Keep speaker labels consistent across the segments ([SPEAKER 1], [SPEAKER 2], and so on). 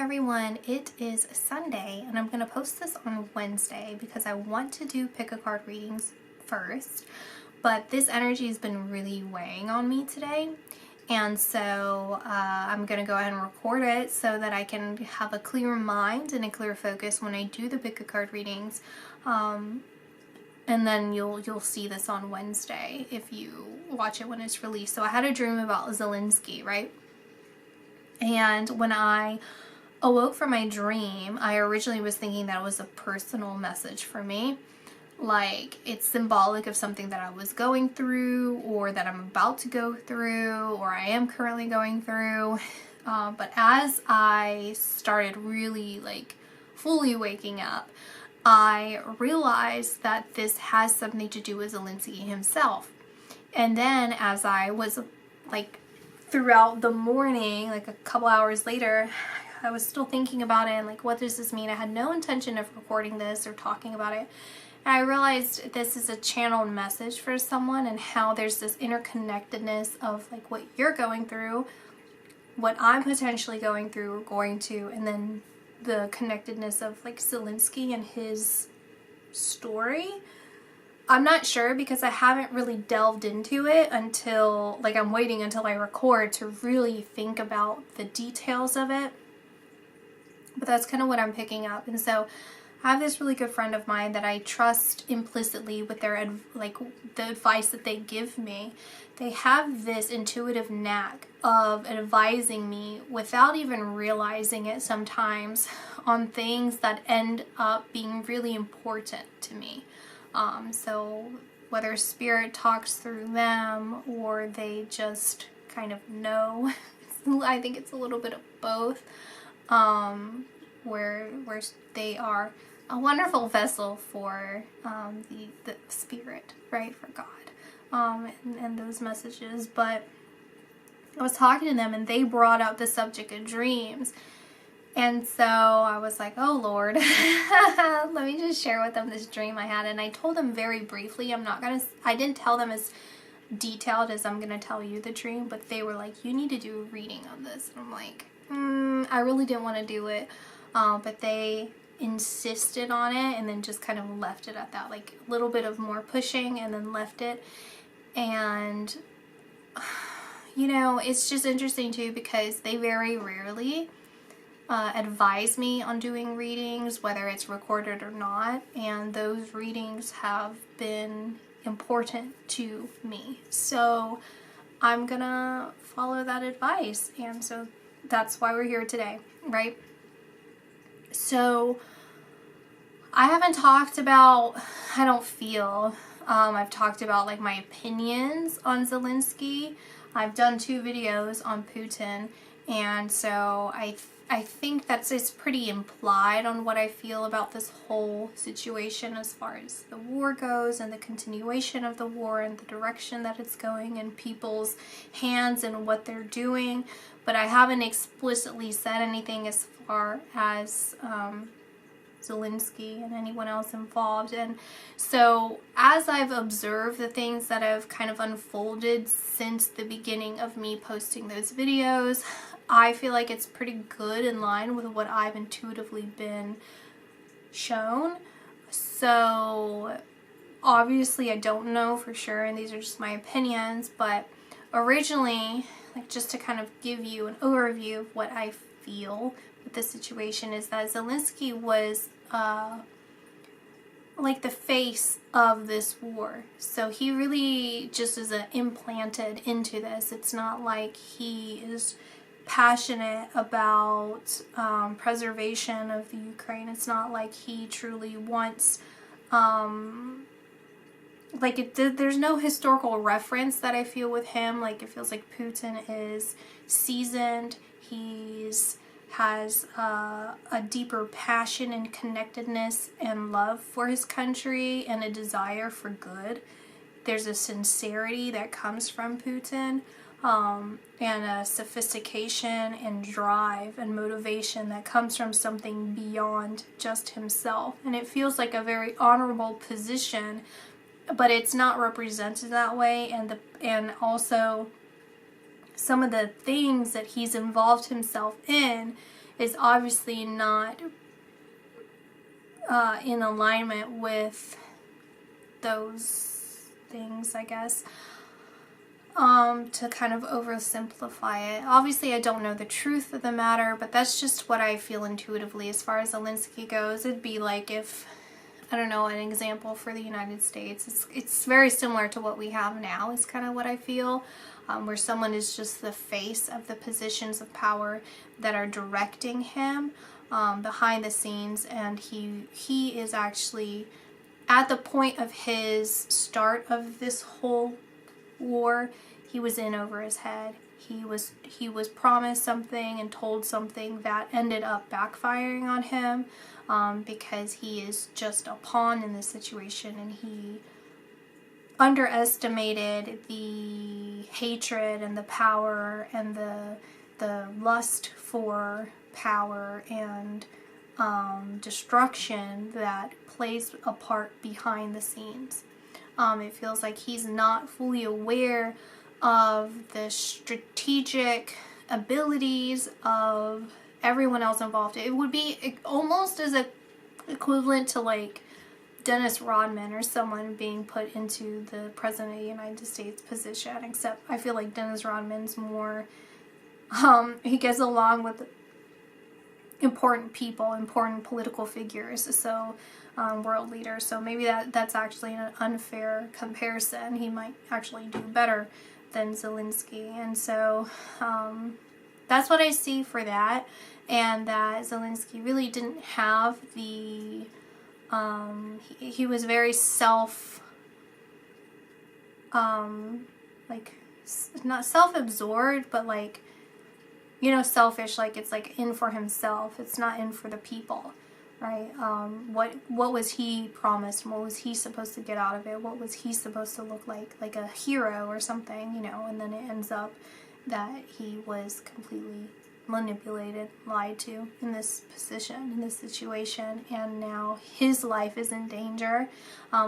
[SPEAKER 1] everyone, it is Sunday and I'm going to post this on Wednesday because I want to do pick a card readings first, but this energy has been really weighing on me today, and so I'm going to go ahead and record it so that I can have a clear mind and a clear focus when I do the pick a card readings, and then you'll see this on Wednesday if you watch it when it's released. So I had a dream about Zelenskyy, right? And when I awoke from my dream, I originally was thinking that it was a personal message for me. Like, it's symbolic of something that I was going through, or that I'm about to go through, or I am currently going through. But as I started really, fully waking up, I realized that this has something to do with Zelenskyy himself. And then as I was, throughout the morning, a couple hours later, I was still thinking about it and what does this mean? I had no intention of recording this or talking about it. And I realized this is a channeled message for someone, and how there's this interconnectedness of what you're going through, what I'm potentially going through or going to, and then the connectedness of Zelenskyy and his story. I'm not sure because I haven't really delved into it until, I'm waiting until I record to really think about the details of it. But that's kind of what I'm picking up. And so I have this really good friend of mine that I trust implicitly with their, the advice that they give me. They have this intuitive knack of advising me without even realizing it sometimes on things that end up being really important to me. So whether spirit talks through them or they just kind of know, I think it's a little bit of both, where they are a wonderful vessel for the spirit, right, for God, and those messages. But I was talking to them and they brought up the subject of dreams. And so I was like, oh Lord, let me just share with them this dream I had. And I told them very briefly. I didn't tell them as detailed as I'm going to tell you the dream, but they were like, you need to do a reading on this. And I'm like, I really didn't want to do it. But they insisted on it and then just kind of left it at that, a little bit of more pushing and then left it. And, it's just interesting too, because they very rarely advise me on doing readings, whether it's recorded or not, and those readings have been important to me. So I'm gonna follow that advice, and so that's why we're here today, right? So I haven't talked about, I've talked about my opinions on Zelenskyy. I've done 2 videos on Putin, and so I think it's pretty implied on what I feel about this whole situation as far as the war goes and the continuation of the war and the direction that it's going and people's hands and what they're doing. But I haven't explicitly said anything as far as Zelenskyy and anyone else involved. And so as I've observed the things that have kind of unfolded since the beginning of me posting those videos, I feel like it's pretty good in line with what I've intuitively been shown. So obviously I don't know for sure, and these are just my opinions, but originally, just to kind of give you an overview of what I feel with the situation, is that Zelenskyy was the face of this war. So he really just is implanted into this. It's not like he is passionate about preservation of the Ukraine. It's not like he truly wants there's no historical reference that I feel with him. It feels like Putin is seasoned. Has a deeper passion and connectedness and love for his country and a desire for good. There's a sincerity that comes from Putin, and a sophistication and drive and motivation that comes from something beyond just himself. And it feels like a very honorable position, but it's not represented that way. And also some of the things that he's involved himself in is obviously not in alignment with those things, I guess. To kind of oversimplify it. Obviously, I don't know the truth of the matter, but that's just what I feel intuitively as far as Zelenskyy goes. It'd be like if, I don't know, an example for the United States. It's very similar to what we have now, is kind of what I feel, where someone is just the face of the positions of power that are directing him behind the scenes, and he is actually at the point of his start of this whole war. He was in over his head. He was promised something and told something that ended up backfiring on him, because he is just a pawn in this situation, and he underestimated the hatred and the power and the lust for power and destruction that plays a part behind the scenes. It feels like he's not fully aware of the strategic abilities of everyone else involved. It would be almost as equivalent to like Dennis Rodman or someone being put into the President of the United States position, except I feel like Dennis Rodman's more, he gets along with important people, important political figures, so world leaders, so maybe that's actually an unfair comparison. He might actually do better than Zelenskyy, and so that's what I see for that, and that Zelenskyy really didn't have the he was very like not self-absorbed, but like, you know, selfish, like it's like in for himself, it's not in for the people, right? What was he promised? What was he supposed to get out of it? What was he supposed to look like a hero or something, you know? And then it ends up that he was completely manipulated, lied to in this position, in this situation, and now his life is in danger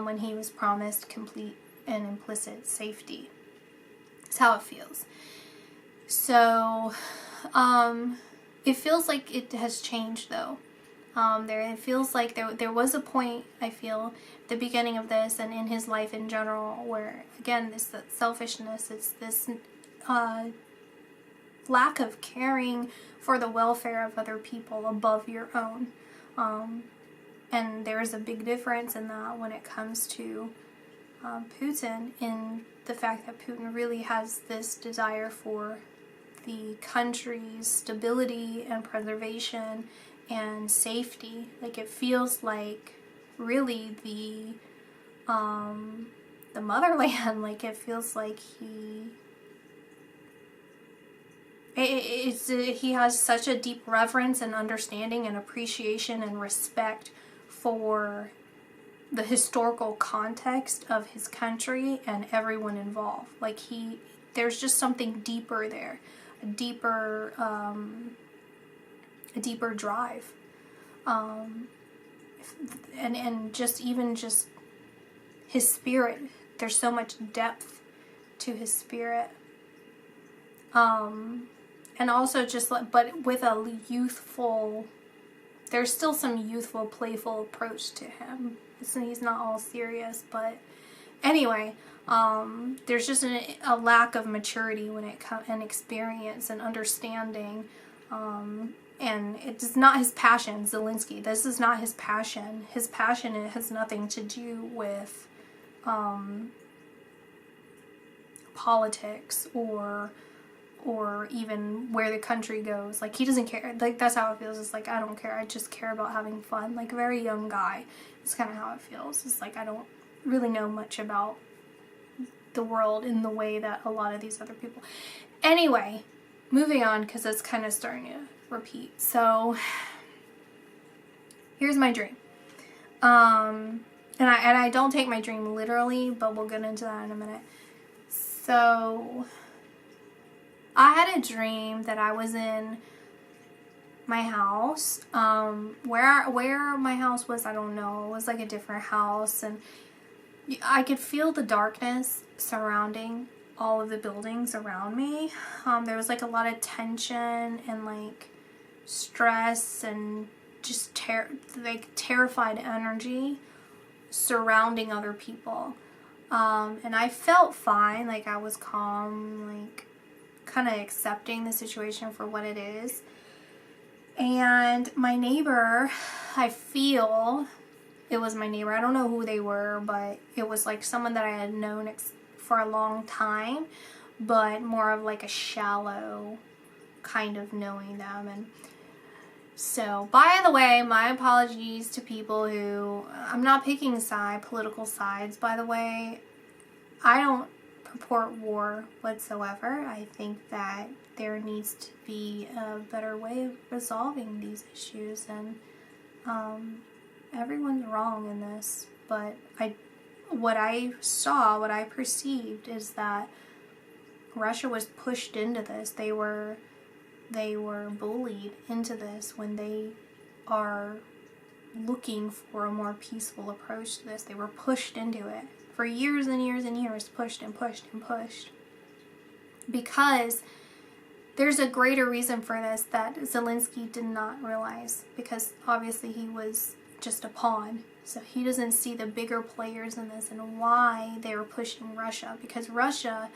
[SPEAKER 1] when he was promised complete and implicit safety. That's how it feels. So it feels like it has changed though. It feels like there was a point, I feel, at the beginning of this and in his life in general, where again this selfishness, it's this lack of caring for the welfare of other people above your own. And there's a big difference in that when it comes to Putin, in the fact that Putin really has this desire for the country's stability and preservation and safety. Like it feels like really the motherland. Like it feels like he has such a deep reverence and understanding and appreciation and respect for the historical context of his country and everyone involved. Like there's just something deeper there, a deeper drive, and just even just his spirit. There's so much depth to his spirit, and also just but with a youthful. There's still some youthful, playful approach to him. He's not all serious, but anyway, there's just a lack of maturity when it comes, and experience and understanding, and it's not his passion. Zelenskyy, this is not his passion. His passion, it has nothing to do with politics or even where the country goes. Like, he doesn't care. Like, that's how it feels. It's like, I don't care. I just care about having fun. Like, a very young guy. It's kind of how it feels. It's like, I don't really know much about the world in the way that a lot of these other people. Anyway, moving on, because it's kind of starting to repeat. So, here's my dream. And I don't take my dream literally, but we'll get into that in a minute. So, I had a dream that I was in my house. Where my house was, I don't know. It was like a different house, and I could feel the darkness surrounding all of the buildings around me. There was like a lot of tension and like stress and just terrified energy surrounding other people. And I felt fine, like I was calm, like kind of accepting the situation for what it is. And my neighbor, I feel it was my neighbor, I don't know who they were, but it was like someone that I had known for a long time, but more of like a shallow kind of knowing them. And so, by the way, my apologies to people who, I'm not picking political sides, by the way. I don't purport war whatsoever. I think that there needs to be a better way of resolving these issues, and everyone's wrong in this. But what I perceived is that Russia was pushed into this. They were bullied into this when they are looking for a more peaceful approach to this. They were pushed into it for years and years and years, pushed and pushed and pushed. Because there's a greater reason for this that Zelenskyy did not realize, because obviously he was just a pawn. So he doesn't see the bigger players in this and why they're pushing Russia. Because Russia,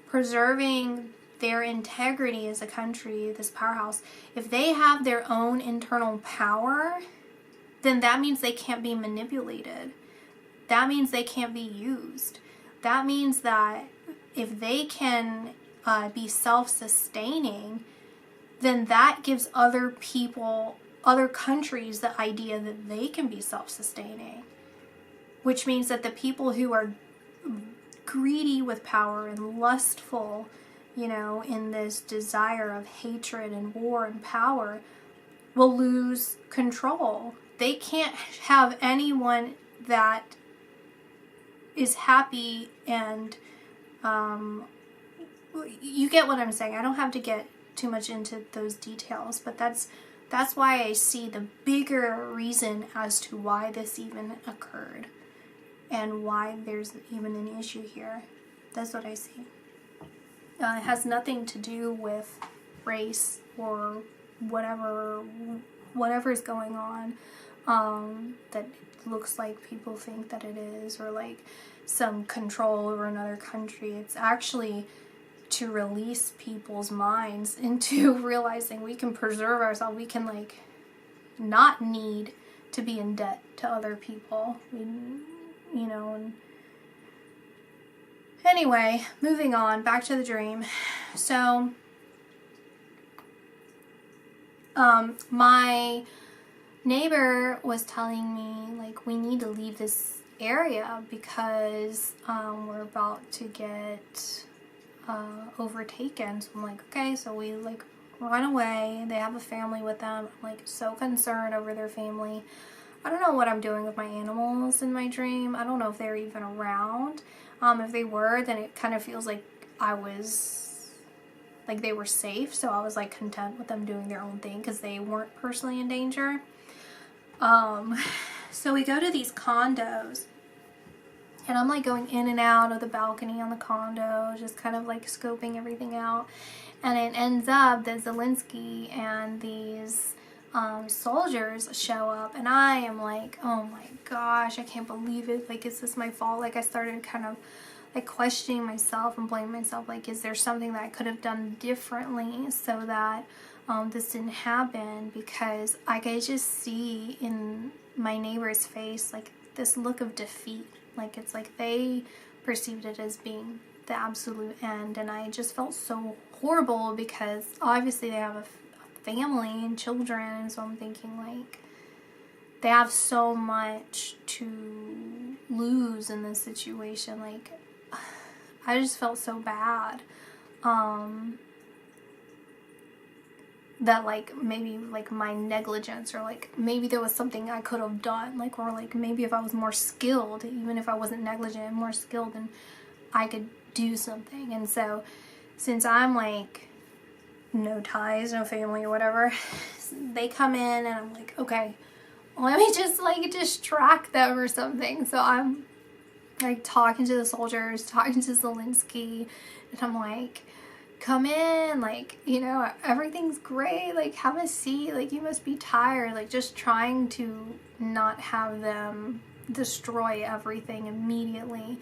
[SPEAKER 1] preserving their integrity as a country, this powerhouse, if they have their own internal power, then that means they can't be manipulated. That means they can't be used. That means that if they can be self-sustaining, then that gives other people, other countries, the idea that they can be self-sustaining, which means that the people who are greedy with power and lustful, in this desire of hatred and war and power, will lose control. They can't have anyone that is happy, and you get what I'm saying. I don't have to get too much into those details, but that's why I see the bigger reason as to why this even occurred and why there's even an issue here. That's what I see. It has nothing to do with race or whatever is going on that looks like people think that it is, or like some control over another country. It's actually to release people's minds into realizing we can preserve ourselves. We can not need to be in debt to other people. And anyway, moving on, back to the dream. So, my neighbor was telling me, we need to leave this area because we're about to get overtaken. So I'm like, okay, so we run away. They have a family with them. I'm so concerned over their family. I don't know what I'm doing with my animals in my dream. I don't know if they're even around. If they were, then it kind of feels like they were safe, so I was content with them doing their own thing because they weren't personally in danger. So we go to these condos, and I'm going in and out of the balcony on the condo, just kind of scoping everything out, and it ends up that Zelenskyy and these soldiers show up, and I am oh my gosh, I can't believe it. Is this my fault? I started kind of questioning myself and blaming myself. Is there something that I could have done differently so that this didn't happen? Because I could just see in my neighbor's face this look of defeat. It's they perceived it as being the absolute end, and I just felt so horrible because obviously they have a family and children, and so I'm thinking they have so much to lose in this situation. I just felt so bad that maybe my negligence, or maybe there was something I could have done, or maybe if I was more skilled, even if I wasn't negligent, more skilled, then I could do something. And so since I'm no ties, no family or whatever, they come in and I'm okay, let me just distract them or something. So I'm talking to the soldiers, talking to Zelenskyy, and I'm come in, like, you know, everything's great, like, have a seat, like, you must be tired, like, just trying to not have them destroy everything immediately.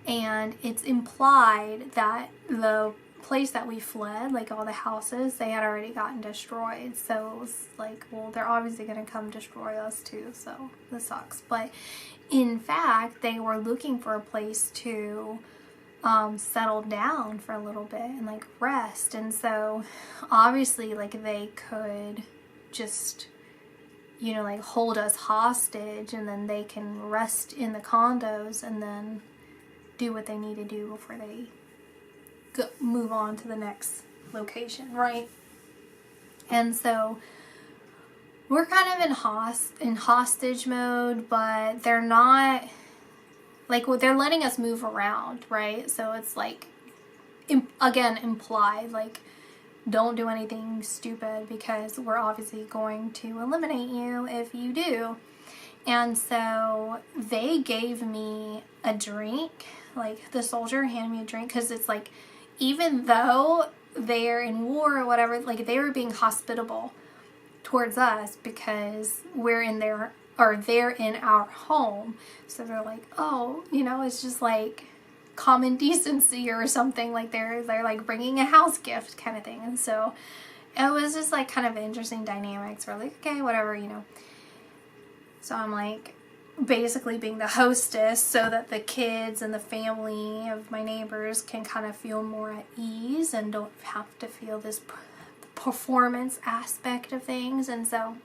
[SPEAKER 1] And it's implied that the place that we fled, like all the houses, they had already gotten destroyed. So it was like, well, they're obviously going to come destroy us too, so this sucks. But in fact, they were looking for a place to settle down for a little bit and like rest. And so obviously, like, they could just, you know, like hold us hostage, and then they can rest in the condos and then do what they need to do before they move on to the next location, right? And so we're kind of in hostage mode, but they're not, like, they're letting us move around, right? So it's like, again, implied, like, don't do anything stupid because we're obviously going to eliminate you if you do. And so they gave me a drink, like the soldier handed me a drink, because it's like, even though they're in war or whatever, like, they were being hospitable towards us because we're in their, or they're in our home. So they're like, oh, you know, it's just like common decency or something, like they're like bringing a house gift kind of thing. And so it was just like kind of interesting dynamics. We're like, okay, whatever, you know. So I'm like basically being the hostess so that the kids and the family of my neighbors can kind of feel more at ease and don't have to feel this performance aspect of things. And so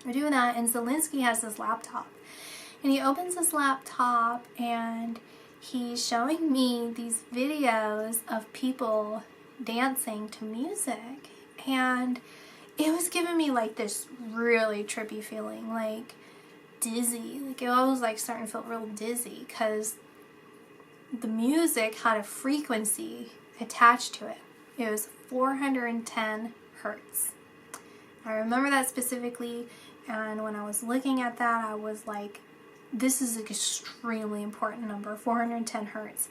[SPEAKER 1] we're doing that, and Zelenskyy has this laptop, and he opens his laptop and he's showing me these videos of people dancing to music, and it was giving me like this really trippy feeling, like dizzy. Like, I was like starting to feel real dizzy because the music had a frequency attached to it. It was 410 hertz. I remember that specifically, and when I was looking at that, I was like, this is an extremely important number, 410 hertz.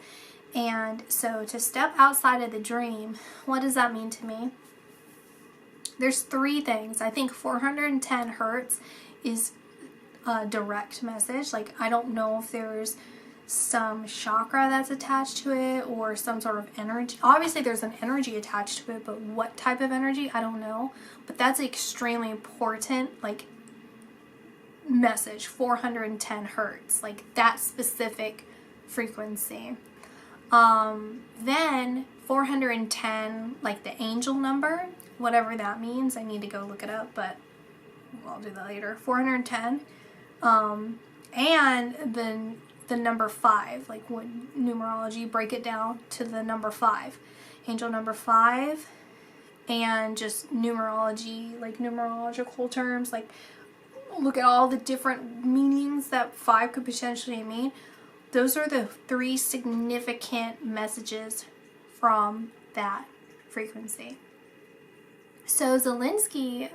[SPEAKER 1] And so to step outside of the dream, what does that mean to me? There's three things. I think 410 hertz is a direct message. Like, I don't know if there's some chakra that's attached to it or some sort of energy. Obviously there's an energy attached to it, but what type of energy, I don't know. But that's extremely important, like, message, 410 hertz, like that specific frequency. Then 410, like the angel number, whatever that means, I need to go look it up, but I'll do that later. 410, and then the number 5, like when numerology, break it down to the number 5, angel number 5, and just numerology, like numerological terms, like look at all the different meanings that 5 could potentially mean. Those are the 3 significant messages from that frequency. So Zelenskyy, I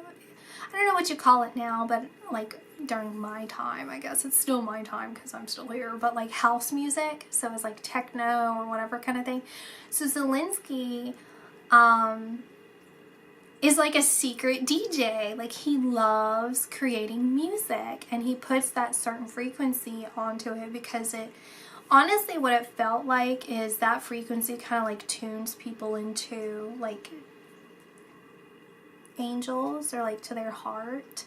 [SPEAKER 1] don't know what you call it now, but like during my time, I guess it's still my time because I'm still here, but like house music, so it's like techno or whatever kind of thing. So Zelenskyy is like a secret DJ. Like, he loves creating music, and he puts that certain frequency onto it because it, honestly, what it felt like is that frequency kind of like tunes people into like angels, or like to their heart,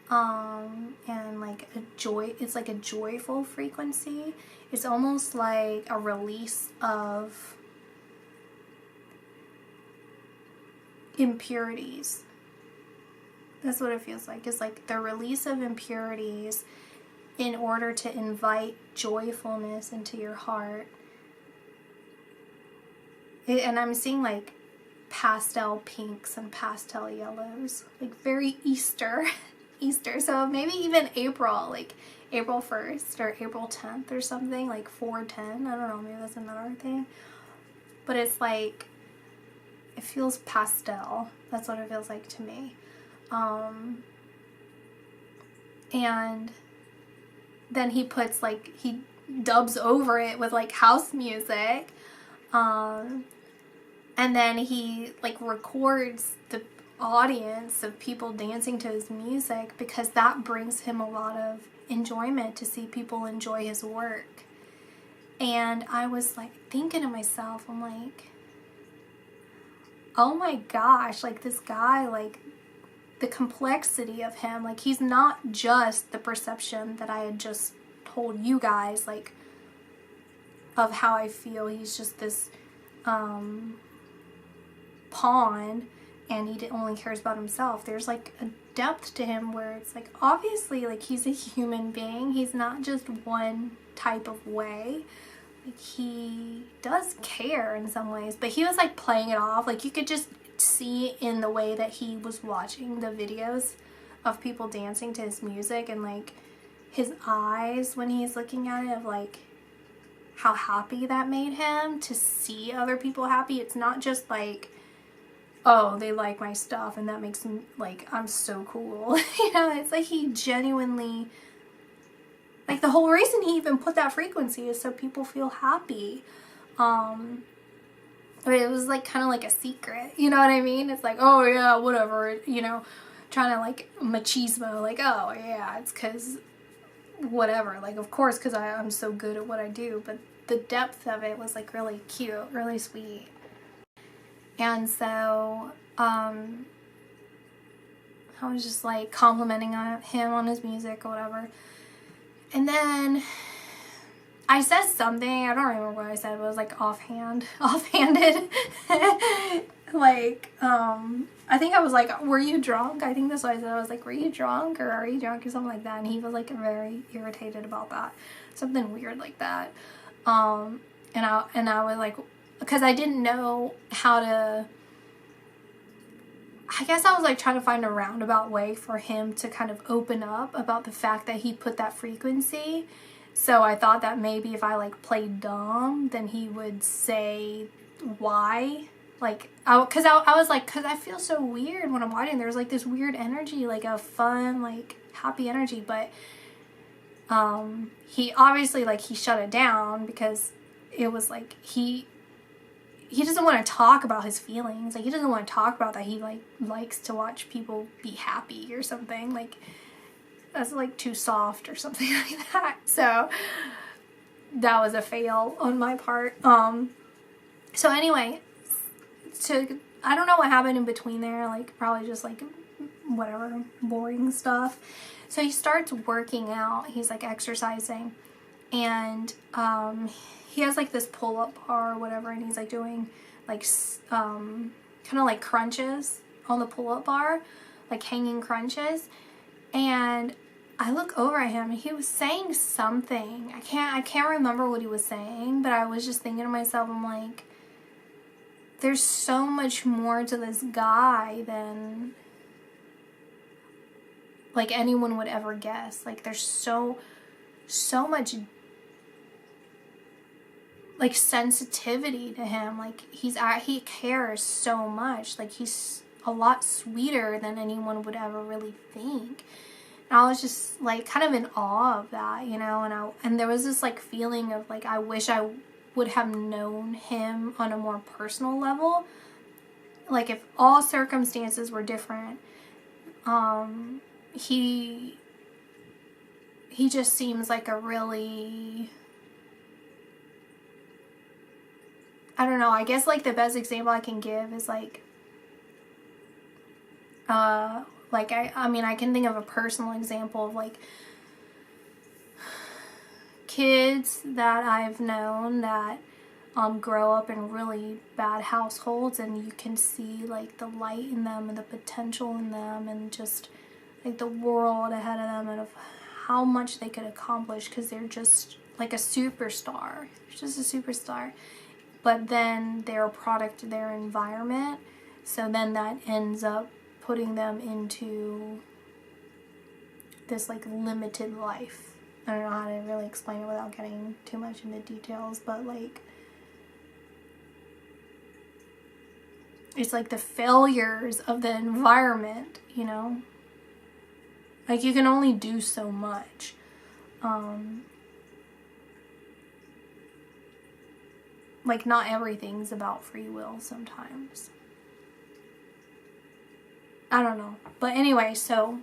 [SPEAKER 1] and like a joy, it's like a joyful frequency. It's almost like a release of impurities. That's what it feels like. It's like the release of impurities in order to invite joyfulness into your heart. And I'm seeing like pastel pinks and pastel yellows, like very Easter. So maybe even April, like April 1st or April 10th or something, like 410. I don't know, maybe that's another thing. But it's like, it feels pastel. That's what it feels like to me. And then he puts like, he dubs over it with like house music. And then he like records the audience of people dancing to his music because that brings him a lot of enjoyment to see people enjoy his work. And I was like thinking to myself, I'm like, oh my gosh, like this guy, like the complexity of him, like he's not just the perception that I had just told you guys, like of how I feel. He's just this pawn, and he only cares about himself. There's like a depth to him where it's like, obviously, like he's a human being. He's not just one type of way. Like he does care in some ways, but he was like playing it off. Like you could just see in the way that he was watching the videos of people dancing to his music, and like his eyes when he's looking at it, of like how happy that made him to see other people happy. It's not just like, oh, they like my stuff and that makes me like, I'm so cool. You know, it's like he genuinely, like the whole reason he even put that frequency is so people feel happy. But it was like kind of like a secret, you know what I mean? It's like, oh yeah, whatever, you know, trying to like machismo, like, oh yeah, it's because whatever, like of course, because I'm so good at what I do. But the depth of it was like really cute, really sweet. And so I was just like complimenting him on his music or whatever. And then I said something, I don't remember what I said, but it was like offhanded. Like, I think I was like, were you drunk? I think that's what I said. I was like, were you drunk, or are you drunk, or something like that. And he was like very irritated about that. Something weird like that. And I was like, because I didn't know how to, I guess I was like trying to find a roundabout way for him to kind of open up about the fact that he put that frequency. So I thought that maybe if I like played dumb, then he would say why. Like, because I was like, because I feel so weird when I'm watching. There's like this weird energy, like a fun, like happy energy. But he obviously, like, he shut it down because it was like he doesn't want to talk about his feelings. Like, he doesn't want to talk about that he like likes to watch people be happy or something. Like, that's like too soft or something like that. So that was a fail on my part. So anyway, I don't know what happened in between there, like probably just like whatever boring stuff. So he starts working out, he's like exercising, and he has like this pull-up bar or whatever, and he's like doing like kind of like crunches on the pull-up bar, like hanging crunches. And I look over at him and he was saying something. I can't remember what he was saying, but I was just thinking to myself, I'm like, there's so much more to this guy than like anyone would ever guess. Like, there's so much like sensitivity to him. Like, he cares so much. Like, he's a lot sweeter than anyone would ever really think. And I was just like kind of in awe of that, you know. And there was this like feeling of like, I wish I would have known him on a more personal level. Like, if all circumstances were different, he just seems like a really, I don't know, I guess like the best example I can give is like I mean, I can think of a personal example of like kids that I've known that grow up in really bad households, and you can see like the light in them and the potential in them and just like the world ahead of them and of how much they could accomplish because they're just like a superstar. They're just a superstar. But then they're a product of their environment, so then that ends up putting them into this like limited life. I don't know how to really explain it without getting too much into details, but like it's like the failures of the environment, you know? Like, you can only do so much. like, not everything's about free will sometimes. I don't know. But anyway, so,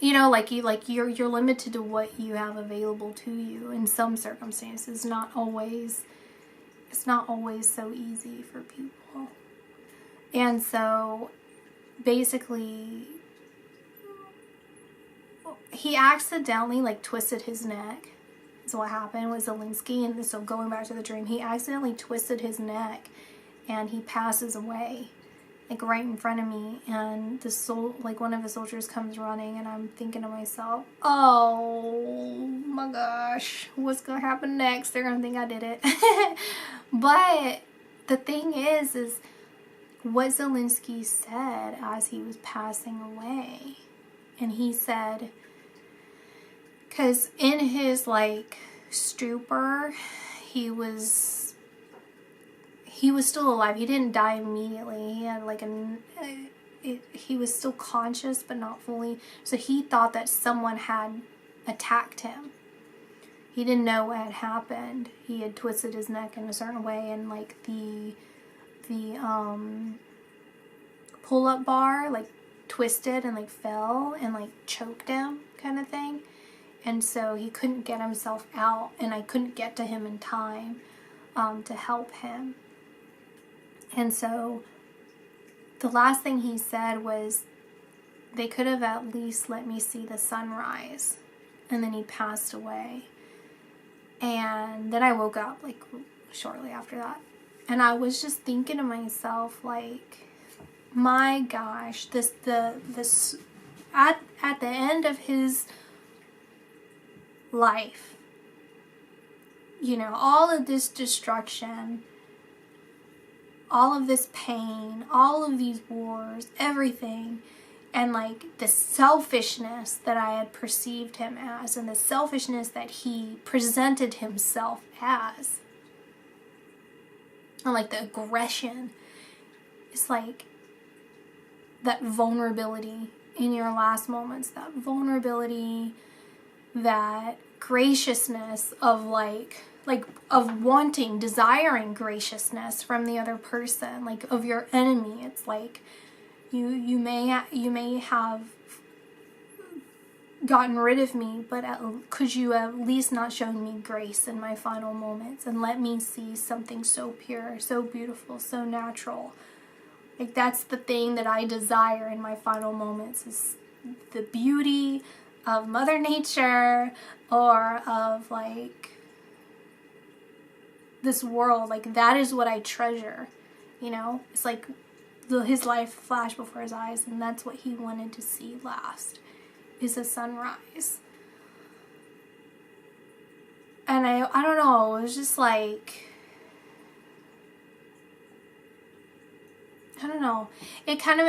[SPEAKER 1] you know, like you're limited to what you have available to you in some circumstances. It's not always so easy for people. And so basically he accidentally like twisted his neck. So what happened with Zelenskyy, and so going back to the dream, he accidentally twisted his neck and he passes away, like right in front of me. And one of the soldiers comes running, and I'm thinking to myself, oh my gosh, what's gonna happen next? They're gonna think I did it. But the thing is what Zelenskyy said as he was passing away. And he said, because in his like stupor, he was still alive. He didn't die immediately. He had like he was still conscious, but not fully. So he thought that someone had attacked him. He didn't know what had happened. He had twisted his neck in a certain way, and like the pull-up bar like twisted and like fell and like choked him, kind of thing. And so he couldn't get himself out, and I couldn't get to him in time to help him. And so the last thing he said was, they could have at least let me see the sunrise. And then he passed away. And then I woke up like shortly after that. And I was just thinking to myself, like, my gosh, this at the end of his life, you know, all of this destruction, all of this pain, all of these wars, everything, and like the selfishness that I had perceived him as, and the selfishness that he presented himself as, and like the aggression, it's like that vulnerability in your last moments, that vulnerability, that graciousness of like of wanting, desiring graciousness from the other person, like of your enemy. It's like you may have gotten rid of me, but could you at least not shown me grace in my final moments and let me see something so pure, so beautiful, so natural? Like, that's the thing that I desire in my final moments, is the beauty of Mother Nature, or of like this world. Like, that is what I treasure, you know? It's like his life flashed before his eyes, and that's what he wanted to see last, is a sunrise. And I don't know, it was just like, I don't know, it kind of,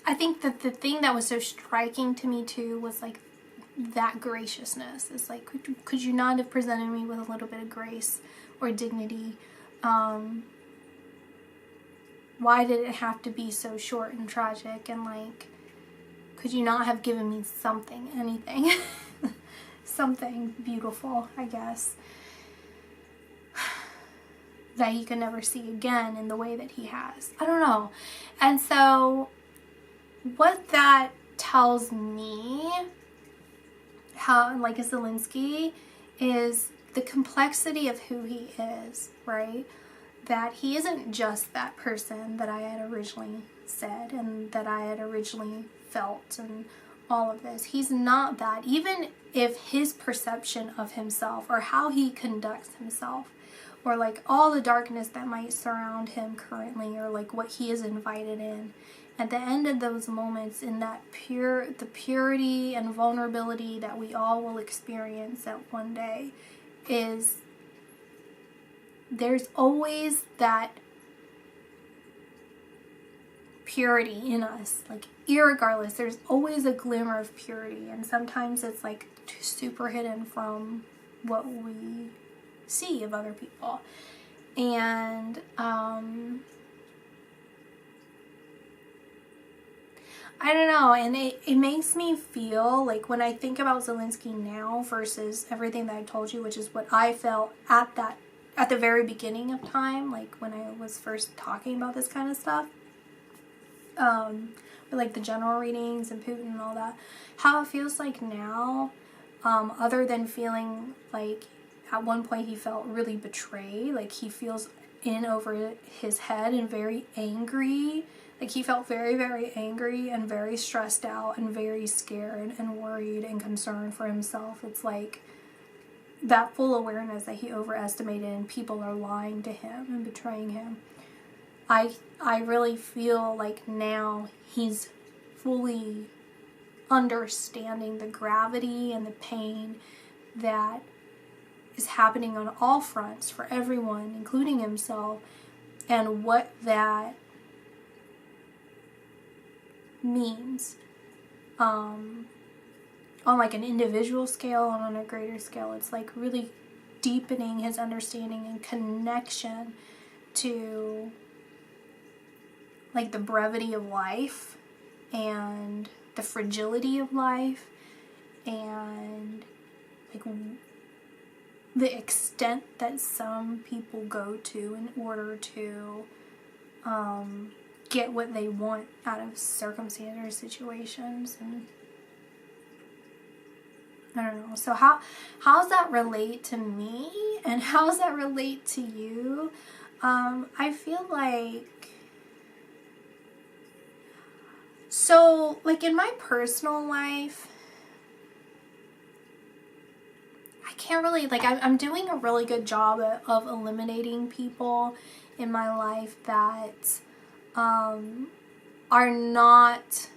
[SPEAKER 1] I think that the thing that was so striking to me too was like that graciousness. It's like, could you not have presented me with a little bit of grace or dignity? Why did it have to be so short and tragic? And like, could you not have given me something, anything, something beautiful, I guess, that he could never see again in the way that he has? I don't know. And so what that tells me, how, like, Zelenskyy, is the complexity of who he is, right? That he isn't just that person that I had originally said and that I had originally felt and all of this. He's not that. Even if his perception of himself, or how he conducts himself, or like all the darkness that might surround him currently, or like what he is invited in, at the end of those moments, in that the purity and vulnerability that we all will experience at one day, is there's always that purity in us. Like, irregardless, there's always a glimmer of purity, and sometimes it's like super hidden from what we see of other people. And I don't know, and it makes me feel like, when I think about Zelenskyy now versus everything that I told you, which is what I felt at at the very beginning of time, like when I was first talking about this kind of stuff, with like the general readings and Putin and all that, how it feels like now, other than feeling like at one point he felt really betrayed, like he feels in over his head and very angry. Like he felt very, very angry and very stressed out and very scared and worried and concerned for himself. It's like that full awareness that he overestimated and people are lying to him and betraying him. I really feel like now he's fully understanding the gravity and the pain that is happening on all fronts for everyone, including himself, and what that means on like an individual scale and on a greater scale. It's like really deepening his understanding and connection to like the brevity of life and the fragility of life and like the extent that some people go to in order to get what they want out of circumstances or situations. And I don't know. So how does that relate to me, and how does that relate to you? I feel like, so like in my personal life, I can't really, like I'm doing a really good job of eliminating people in my life that are not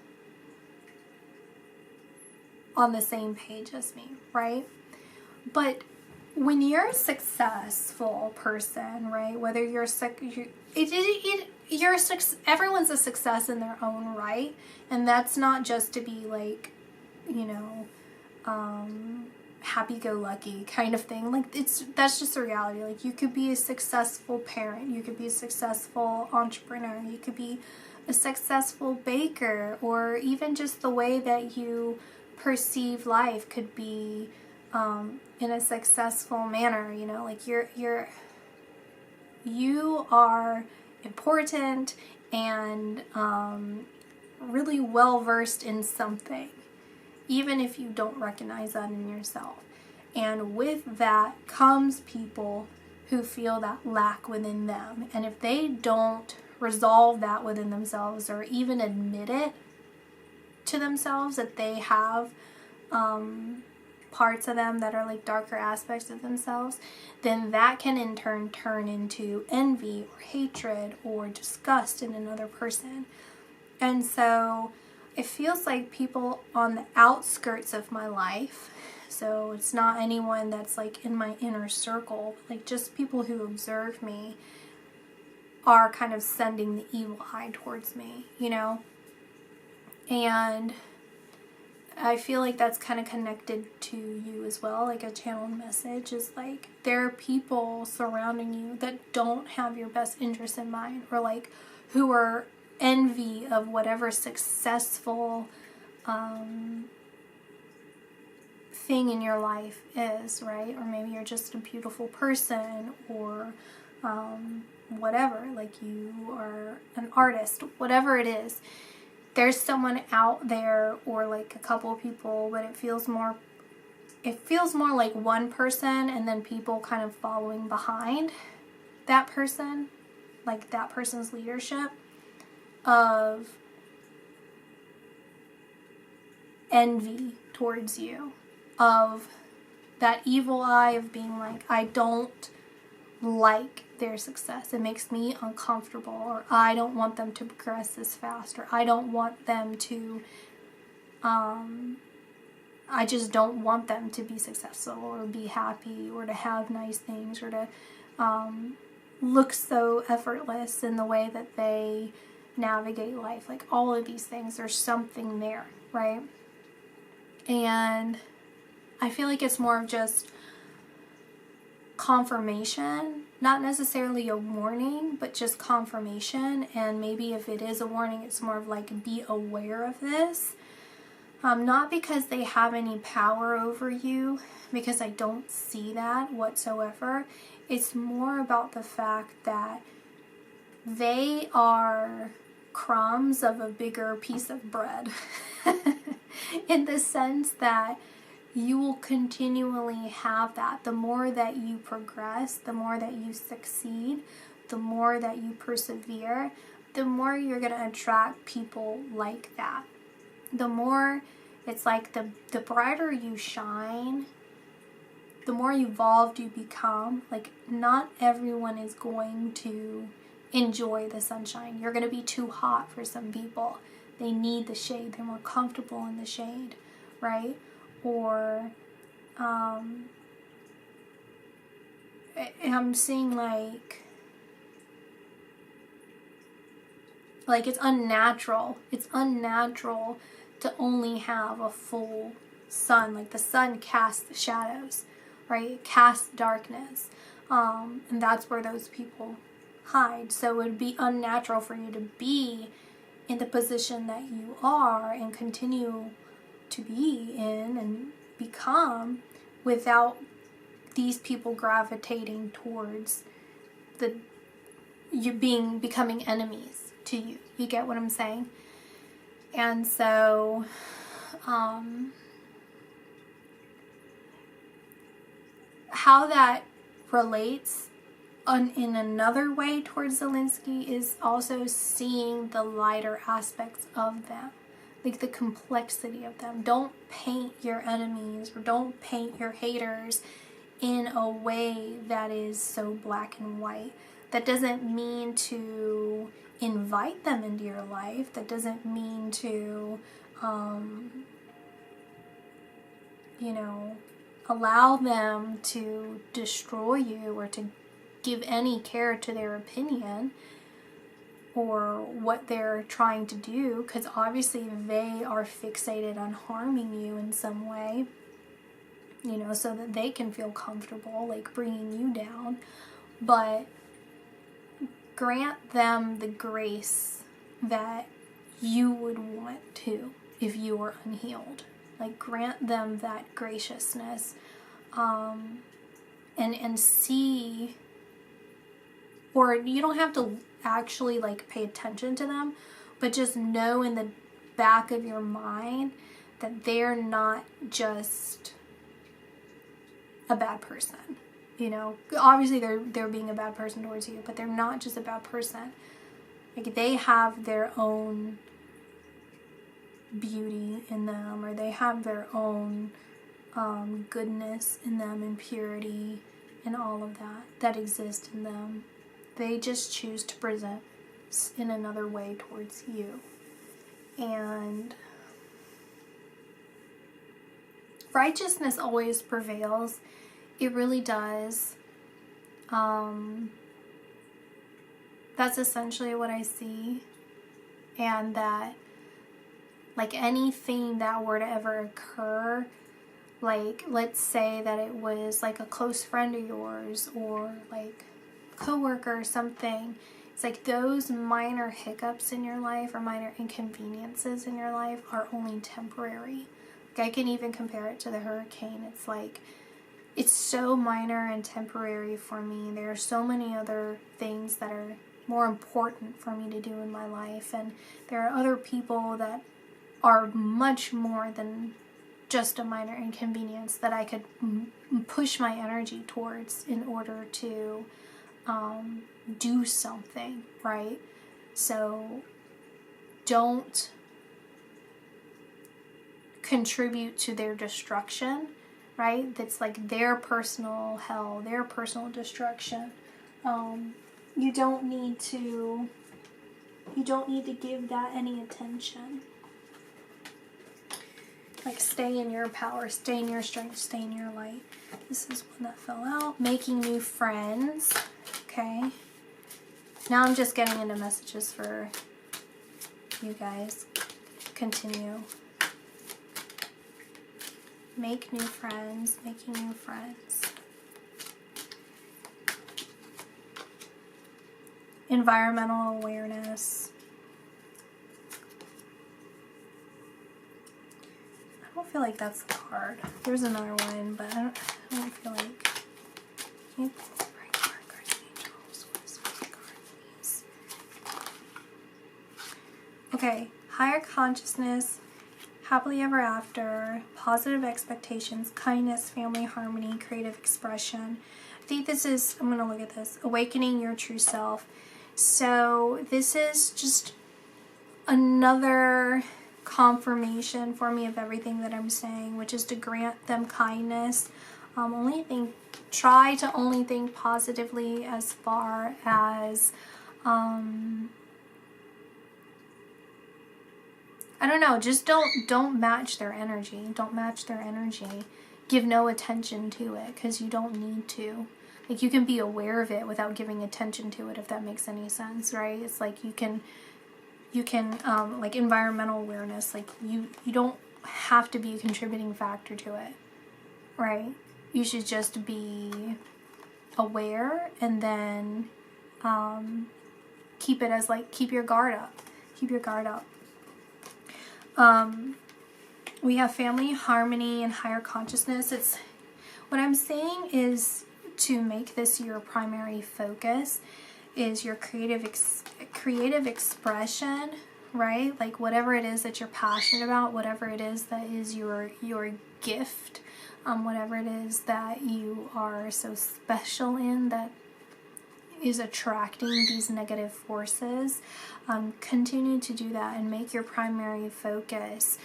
[SPEAKER 1] on the same page as me, right? But when you're a successful person, right, whether everyone's a success in their own right, and that's not just to be like, you know, happy-go-lucky kind of thing. Like that's just the reality. Like you could be a successful parent, you could be a successful entrepreneur, you could be a successful baker, or even just the way that you perceive life could be in a successful manner. You know, like you are important and really well versed in something, even if you don't recognize that in yourself. And with that comes people who feel that lack within them. And if they don't resolve that within themselves, or even admit it to themselves that they have parts of them that are like darker aspects of themselves, then that can in turn turn into envy or hatred or disgust in another person. And so it feels like people on the outskirts of my life, so it's not anyone that's like in my inner circle, like just people who observe me, are kind of sending the evil eye towards me, you know? And I feel like that's kind of connected to you as well. Like a channeled message is like, there are people surrounding you that don't have your best interest in mind, or like who are envy of whatever successful thing in your life is, right? Or maybe you're just a beautiful person, or whatever, like you are an artist, whatever it is. There's someone out there, or like a couple of people, but it feels more like one person and then people kind of following behind that person, like that person's leadership, of envy towards you, of that evil eye of being like, I don't like their success, it makes me uncomfortable, or I don't want them to progress this fast, or I don't want them to I just don't want them to be successful or be happy or to have nice things, or to look so effortless in the way that they navigate life. Like all of these things, there's something there, right? And I feel like it's more of just confirmation, not necessarily a warning, but just confirmation. And maybe if it is a warning, it's more of like, be aware of this. Not because they have any power over you, because I don't see that whatsoever. It's more about the fact that they are crumbs of a bigger piece of bread. In the sense that you will continually have that. The more that you progress, the more that you succeed, the more that you persevere, the more you're going to attract people like that. The more, it's like the brighter you shine, the more evolved you become. Like, not everyone is going to enjoy the sunshine. You're going to be too hot for some people. They need the shade. They're more comfortable in the shade, right? Or I'm seeing like it's unnatural. It's unnatural to only have a full sun. Like, the sun casts shadows, right? It casts darkness. And that's where those people hide. So it would be unnatural for you to be in the position that you are and continue to be in and become without these people gravitating towards becoming enemies to you. You get what I'm saying? And so how that relates in another way towards Zelenskyy is also seeing the lighter aspects of them, like the complexity of them. Don't paint your enemies or don't paint your haters in a way that is so black and white. That doesn't mean to invite them into your life. That doesn't mean to, allow them to destroy you or to give any care to their opinion or what they're trying to do, because obviously they are fixated on harming you in some way, so that they can feel comfortable, like bringing you down. But grant them the grace that you would want to if you were unhealed. Like, grant them that graciousness, and see. Or you don't have to actually pay attention to them, but just know in the back of your mind that they're not just a bad person. Obviously they're being a bad person towards you, but they're not just a bad person. Like, they have their own beauty in them, or they have their own goodness in them, and purity and all of that exists in them. They just choose to present in another way towards you. And righteousness always prevails. It really does. That's essentially what I see. And that, anything that were to ever occur, let's say that it was a close friend of yours, or coworker or something. It's those minor hiccups in your life or minor inconveniences in your life are only temporary. I can even compare it to the hurricane. It's so minor and temporary for me. There are so many other things that are more important for me to do in my life, and there are other people that are much more than just a minor inconvenience that I could push my energy towards in order to do something, right? So don't contribute to their destruction, right? That's their personal hell, their personal destruction. You don't need to give that any attention. Stay in your power, stay in your strength, stay in your light. This is one that fell out. Making new friends. Okay. Now I'm just getting into messages for you guys. Continue. Make new friends, making new friends. Environmental awareness. I don't feel like that's the card. There's another one, but I don't feel like. Right. Okay, higher consciousness, happily ever after, positive expectations, kindness, family harmony, creative expression. I think this is, I'm going to look at this, awakening your true self. So this is just another confirmation for me of everything that I'm saying, which is to grant them kindness. Try to only think positively as far as, I don't know, just don't match their energy. Don't match their energy. Give no attention to it, because you don't need to. Like, you can be aware of it without giving attention to it, if that makes any sense, right? It's like you can like environmental awareness, like you don't have to be a contributing factor to it, right? You should just be aware, and then keep it as like, keep your guard up. Keep your guard up. We have family harmony and higher consciousness. It's what I'm saying is to make this your primary focus is your creative expression, right? Like whatever it is that you're passionate about, whatever it is that is your gift, whatever it is that you are so special in that is attracting these negative forces. Continue to do that and make your primary focus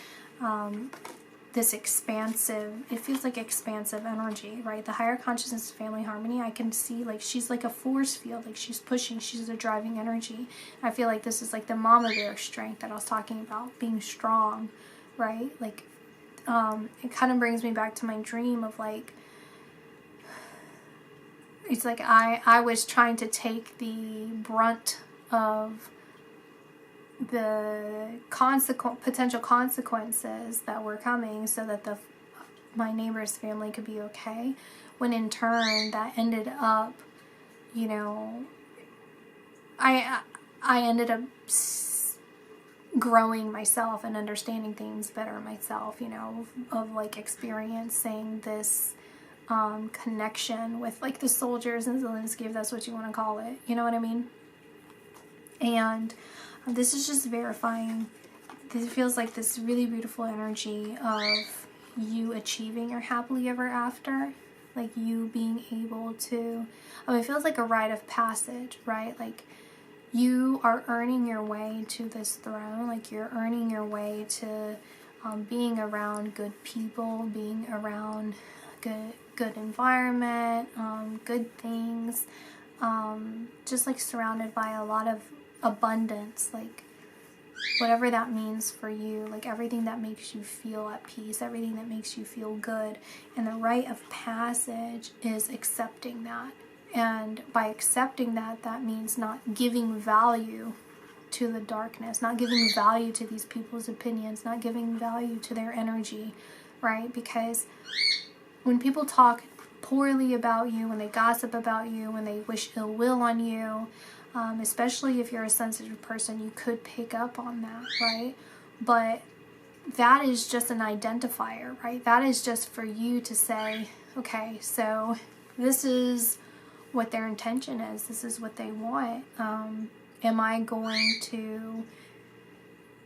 [SPEAKER 1] this expansive, it feels like expansive energy, right? The higher consciousness, family harmony, I can see like she's like a force field, like she's pushing, she's a driving energy. I feel like this is like the mama bear strength that I was talking about, being strong, right? Like it kind of brings me back to my dream of like, it's like I was trying to take the brunt of the potential consequences that were coming so that my neighbor's family could be okay, when in turn that ended up, you know, I ended up growing myself and understanding things better myself, you know, of like experiencing this connection with like the soldiers and Zelenskyy, if that's what you want to call it, you know what I mean? And this is just verifying, this feels like this really beautiful energy of you achieving your happily ever after, like you being able to, it feels like a rite of passage, right? Like you are earning your way to this throne, like you're earning your way to being around good people, being around good environment, good things, just like surrounded by a lot of abundance, like whatever that means for you, like everything that makes you feel at peace, everything that makes you feel good. And the rite of passage is accepting that. And by accepting that, that means not giving value to the darkness, not giving value to these people's opinions, not giving value to their energy, right? Because when people talk poorly about you, when they gossip about you, when they wish ill will on you, especially if you're a sensitive person, you could pick up on that, right? But that is just an identifier, right? That is just for you to say, okay, so this is what their intention is. This is what they want. Am I going to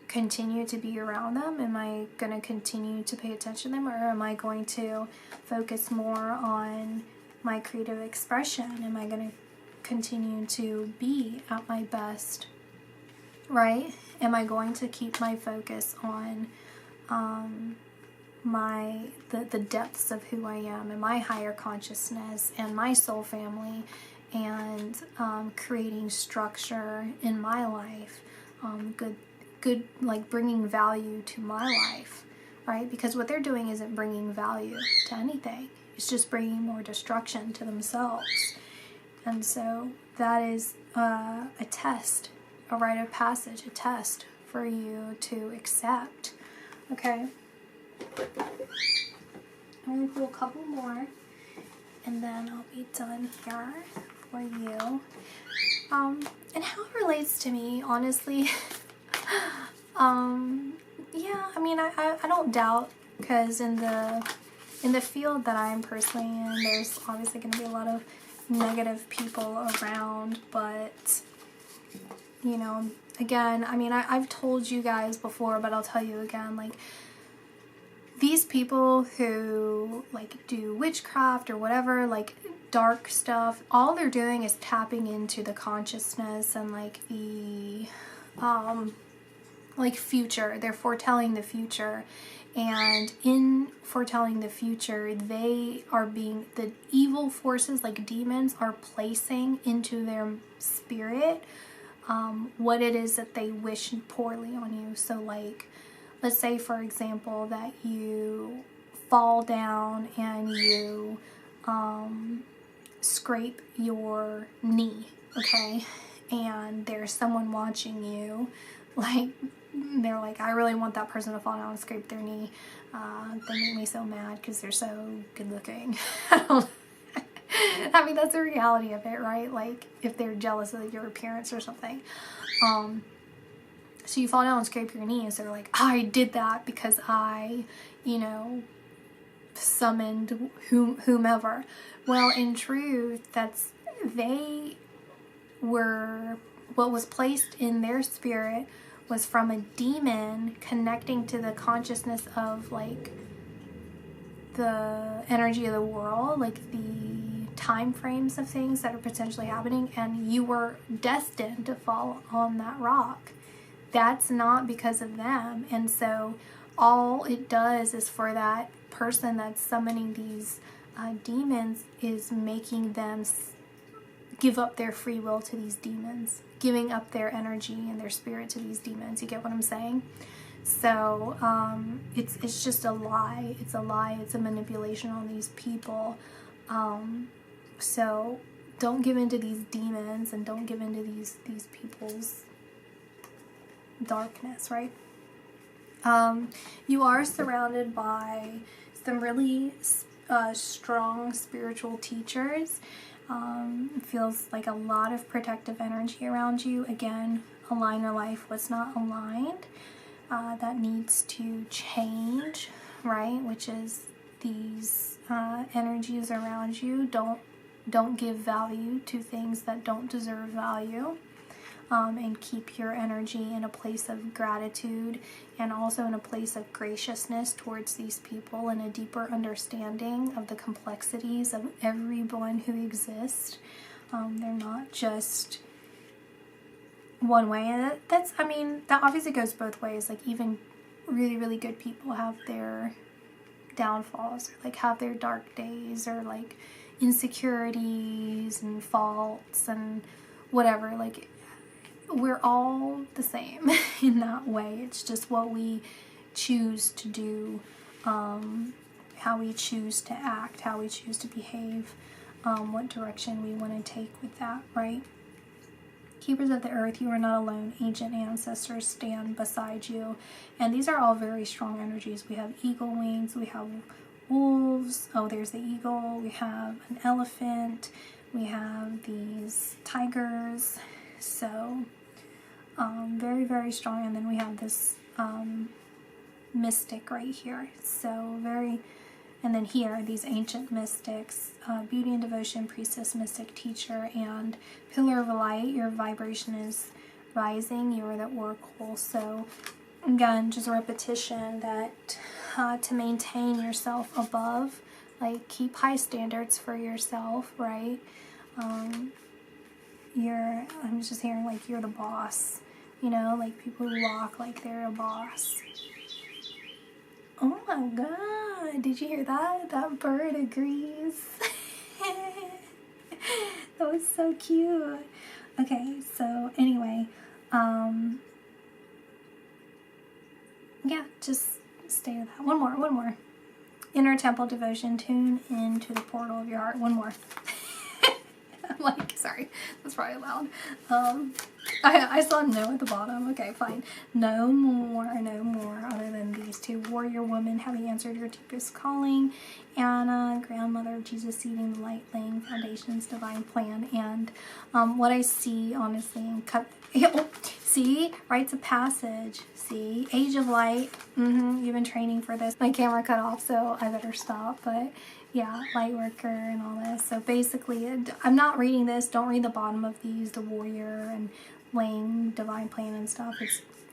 [SPEAKER 1] continue to be around them? Am I going to continue to pay attention to them? Or am I going to focus more on my creative expression? Am I going to continue to be at my best, right? Am I going to keep my focus on the depths of who I am and my higher consciousness and my soul family, and creating structure in my life, good like bringing value to my life, right? Because what they're doing isn't bringing value to anything. It's just bringing more destruction to themselves. And so that is a test, a rite of passage, a test for you to accept. Okay? I'm going to pull a couple more, and then I'll be done here for you. And how it relates to me, honestly, yeah, I mean, I don't doubt, because in the field that I'm personally in, there's obviously going to be a lot of negative people around, but you know, again, I mean, I've told you guys before, but I'll tell you again, like, these people who, like, do witchcraft or whatever, like, dark stuff, all they're doing is tapping into the consciousness and, like, the, like, future. They're foretelling the future. And in foretelling the future, they are being, the evil forces, like demons, are placing into their spirit what it is that they wish poorly on you. So, like, let's say, for example, that you fall down and you scrape your knee, okay? And there's someone watching you, like, they're like, I really want that person to fall down and scrape their knee. They make me so mad because they're so good looking. I mean, that's the reality of it, right? Like, if they're jealous of your appearance or something. So you fall down and scrape your knees. They're like, I did that because I, you know, summoned whomever. Well, in truth, that's, they were, what was placed in their spirit was from a demon connecting to the consciousness of, like, the energy of the world, like the time frames of things that are potentially happening, and you were destined to fall on that rock. That's not because of them. And so all it does is, for that person that's summoning these demons, is making them give up their free will to these demons, giving up their energy and their spirit to these demons. You get what I'm saying? So it's just a lie. It's a lie. It's a manipulation on these people. So don't give into these demons, and don't give into these people's darkness, right? You are surrounded by some really strong spiritual teachers. It feels like a lot of protective energy around you. Again, align your life what's not aligned. That needs to change, right? Which is these energies around you. Don't give value to things that don't deserve value. And keep your energy in a place of gratitude, and also in a place of graciousness towards these people, and a deeper understanding of the complexities of everyone who exists. They're not just one way, and that's, I mean, that obviously goes both ways. Like, even really, really good people have their downfalls, or like have their dark days, or like insecurities and faults and whatever. Like, we're all the same in that way. It's just what we choose to do, how we choose to act, how we choose to behave, what direction we want to take with that, right? Keepers of the earth, you are not alone. Ancient ancestors stand beside you. And these are all very strong energies. We have eagle wings, we have wolves, oh, there's the eagle, we have an elephant, we have these tigers. So very, very strong. And then we have this mystic right here. So very, and then here, these ancient mystics, beauty and devotion, priestess, mystic, teacher, and pillar of light. Your vibration is rising. You are the oracle. So again, just a repetition that to maintain yourself above, like, keep high standards for yourself, right? I'm just hearing, like, you're the boss, you know, like people who walk like they're a boss. Oh my god, did you hear that? That bird agrees. That was so cute. Okay, so anyway, yeah, just stay with that. One more. Inner temple devotion, tune into the portal of your heart. One more. I'm like, sorry, that's probably loud. I saw no at the bottom. Okay, fine. No more other than these two. Warrior woman, having answered your deepest calling. Anna, grandmother of Jesus, seeding the light, laying foundations, divine plan. And what I see, honestly, and see, rites of passage. See, age of light. You've been training for this. My camera cut off, so I better stop. But yeah, light worker and all this. So basically, I'm not reading this. Don't read the bottom of these, the warrior and laying divine plan and stuff.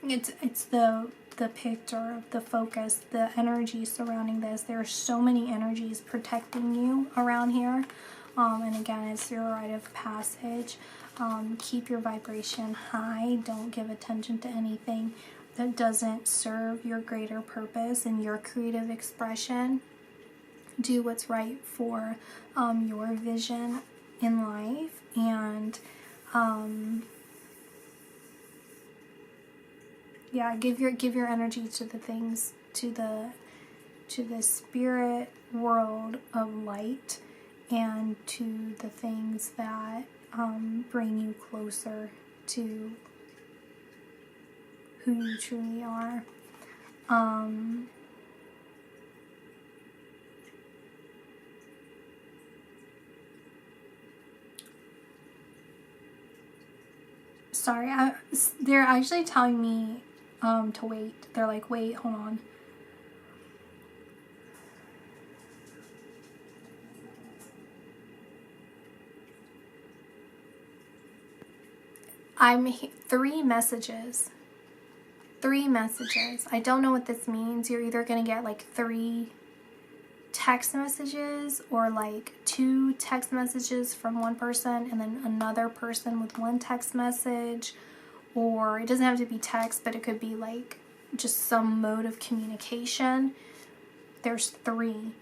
[SPEAKER 1] It's the picture, the focus, the energy surrounding this. There are so many energies protecting you around here. And again, it's your rite of passage. Keep your vibration high. Don't give attention to anything that doesn't serve your greater purpose and your creative expression. Do what's right for your vision in life, and yeah, give your energy to the things, to the spirit world of light, and to the things that bring you closer to who you truly are. Sorry, they're actually telling me to wait. They're like, wait, hold on. Three messages. I don't know what this means. You're either going to get like 3 text messages, or like 2 text messages from one person and then another person with 1 text message. Or it doesn't have to be text, but it could be like just some mode of communication. There's 3.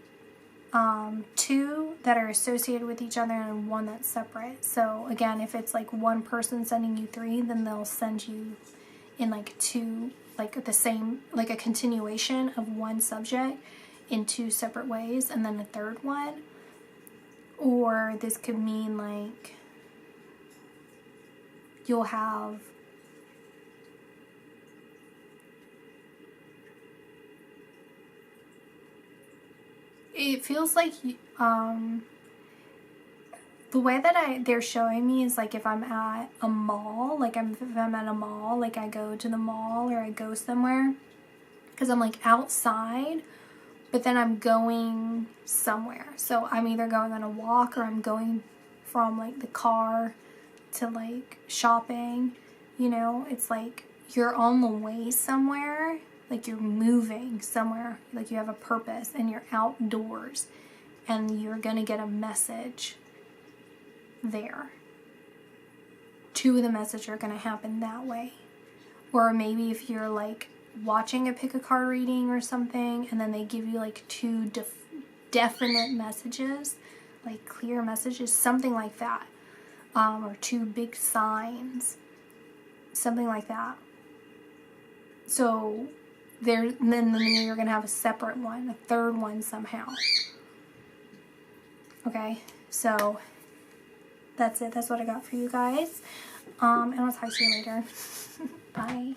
[SPEAKER 1] 2 that are associated with each other and 1 that's separate. So again, if it's like one person sending you 3, then they'll send you in like 2, like the same, like a continuation of one subject in 2 separate ways, and then a 3rd one. Or this could mean like you'll have it feels like the way that they're showing me is like if I'm at a mall, like if I'm at a mall, like I go to the mall or I go somewhere, because I'm like outside, but then I'm going somewhere. So I'm either going on a walk, or I'm going from like the car to like shopping, you know. It's like you're on the way somewhere, like you're moving somewhere, like you have a purpose and you're outdoors and you're gonna get a message there. 2 of the messages are gonna happen that way. Or maybe if you're like watching a pick a card reading or something, and then they give you like 2 definite messages, like clear messages, something like that, or 2 big signs, something like that. So then you're gonna have a separate one, a 3rd one somehow. Okay, so that's it. That's what I got for you guys. And I'll talk to you later. Bye.